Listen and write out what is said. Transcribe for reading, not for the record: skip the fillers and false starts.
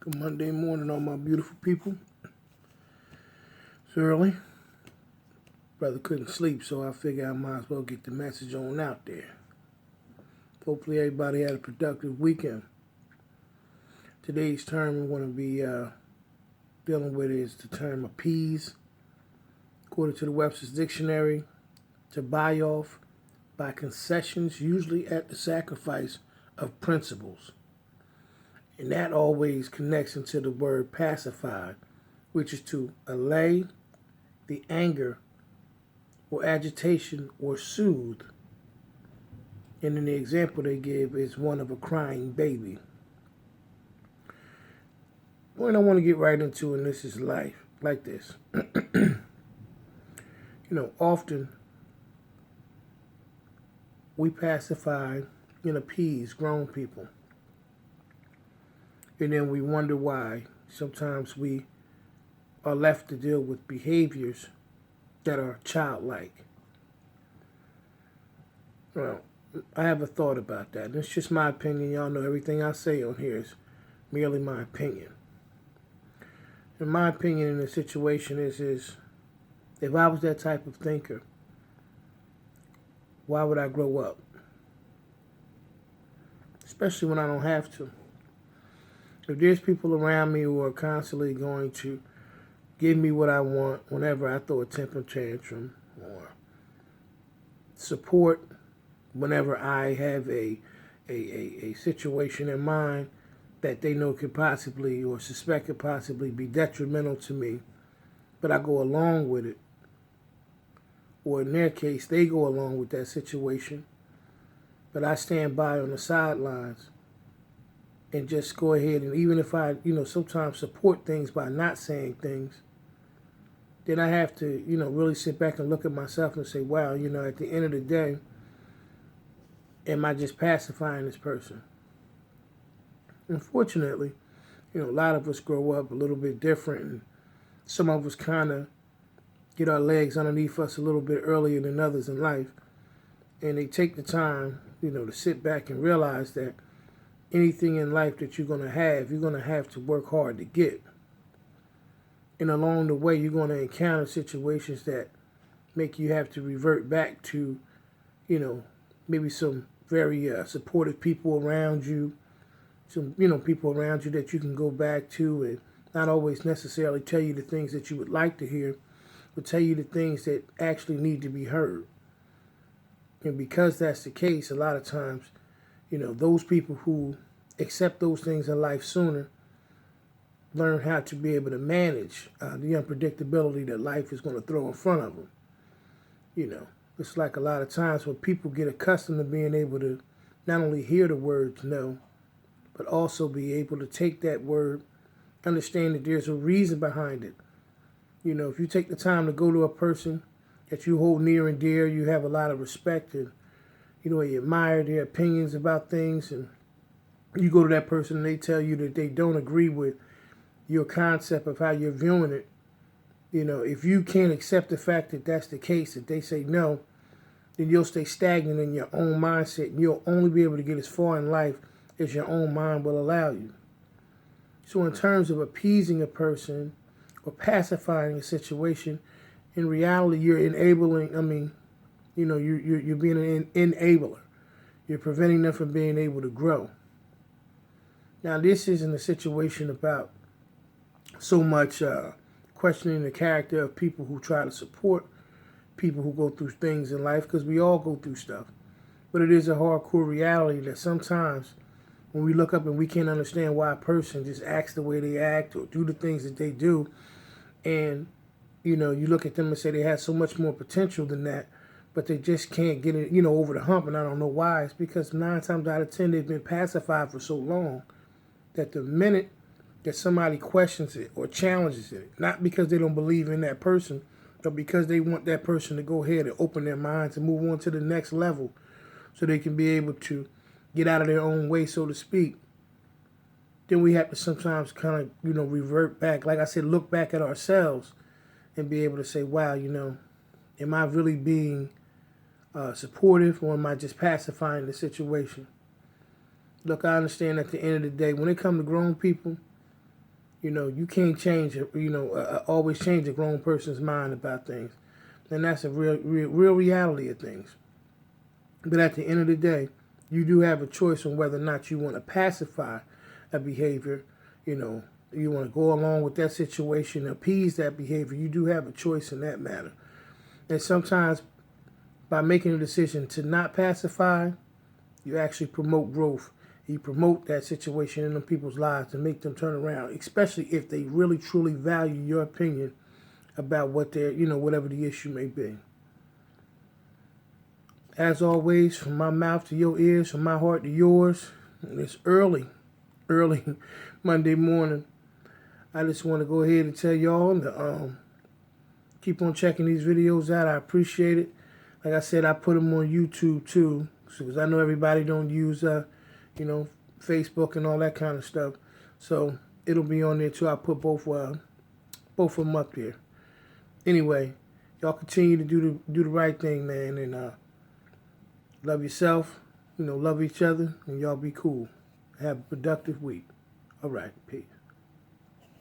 Good Monday morning, all my beautiful people. It's early. Brother couldn't sleep, so I figured I might as well get the message on out there. Hopefully everybody had a productive weekend. Today's term we're going to be dealing with is the term appease. According to the Webster's Dictionary, to buy off by concessions, usually at the sacrifice of principles. And that always connects into the word pacify, which is to allay the anger or agitation or soothe. And then the example they give is one of a crying baby. What I want to get right into in this is life, like this. Often we pacify and appease grown people. And then we wonder why sometimes we are left to deal with behaviors that are childlike. Well, I have a thought about that. It's just my opinion. Y'all know everything I say on here is merely my opinion. And my opinion in the situation is if I was that type of thinker, why would I grow up? Especially when I don't have to. If there's people around me who are constantly going to give me what I want whenever I throw a temper tantrum, or support whenever I have a situation in mind that they know could possibly or suspect could possibly be detrimental to me, but I go along with it, or in their case, they go along with that situation, but I stand by on the sidelines and just go ahead, and even if I, sometimes support things by not saying things, then I have to, really sit back and look at myself and say, wow, at the end of the day, am I just pacifying this person? Unfortunately, a lot of us grow up a little bit different, and some of us kind of get our legs underneath us a little bit earlier than others in life, and they take the time, to sit back and realize that anything in life that you're going to have to work hard to get. And along the way, you're going to encounter situations that make you have to revert back to, maybe some very supportive people around you, some, people around you that you can go back to and not always necessarily tell you the things that you would like to hear, but tell you the things that actually need to be heard. And because that's the case, a lot of times, those people who accept those things in life sooner learn how to be able to manage the unpredictability that life is going to throw in front of them. It's like a lot of times when people get accustomed to being able to not only hear the words no, but also be able to take that word, understand that there's a reason behind it. If you take the time to go to a person that you hold near and dear, you have a lot of respect and, you admire their opinions about things, and you go to that person and they tell you that they don't agree with your concept of how you're viewing it. If you can't accept the fact that that's the case, that they say no, then you'll stay stagnant in your own mindset, and you'll only be able to get as far in life as your own mind will allow you. So in terms of appeasing a person or pacifying a situation, in reality, you're enabling, you're being an enabler. You're preventing them from being able to grow. Now, this isn't a situation about so much questioning the character of people who try to support people who go through things in life, because we all go through stuff. But it is a hardcore reality that sometimes when we look up and we can't understand why a person just acts the way they act or do the things that they do, and you look at them and say they have so much more potential than that, but they just can't get it, over the hump, and I don't know why. It's because 9 times out of 10 they've been pacified for so long that the minute that somebody questions it or challenges it, not because they don't believe in that person, but because they want that person to go ahead and open their minds and move on to the next level so they can be able to get out of their own way, so to speak, then we have to sometimes kind of, revert back. Like I said, look back at ourselves and be able to say, wow, am I really being supportive, or am I just pacifying the situation? Look, I understand at the end of the day, when it comes to grown people, You can't change, always change a grown person's mind about things. And that's a real reality of things. But at the end of the day, you do have a choice on whether or not you want to pacify a behavior. You want to go along with that situation, appease that behavior. You do have a choice in that matter. And sometimes by making a decision to not pacify, you actually promote growth. You promote that situation in them people's lives to make them turn around, especially if they really truly value your opinion about what their, whatever the issue may be. As always, from my mouth to your ears, from my heart to yours, and it's early Monday morning. I just want to go ahead and tell y'all to keep on checking these videos out. I appreciate it. Like I said, I put them on YouTube too, because I know everybody don't use, Facebook and all that kind of stuff. So it'll be on there too. I put both of them up here. Anyway, y'all continue to do the right thing, man, and love yourself, love each other, and y'all be cool. Have a productive week. All right, peace.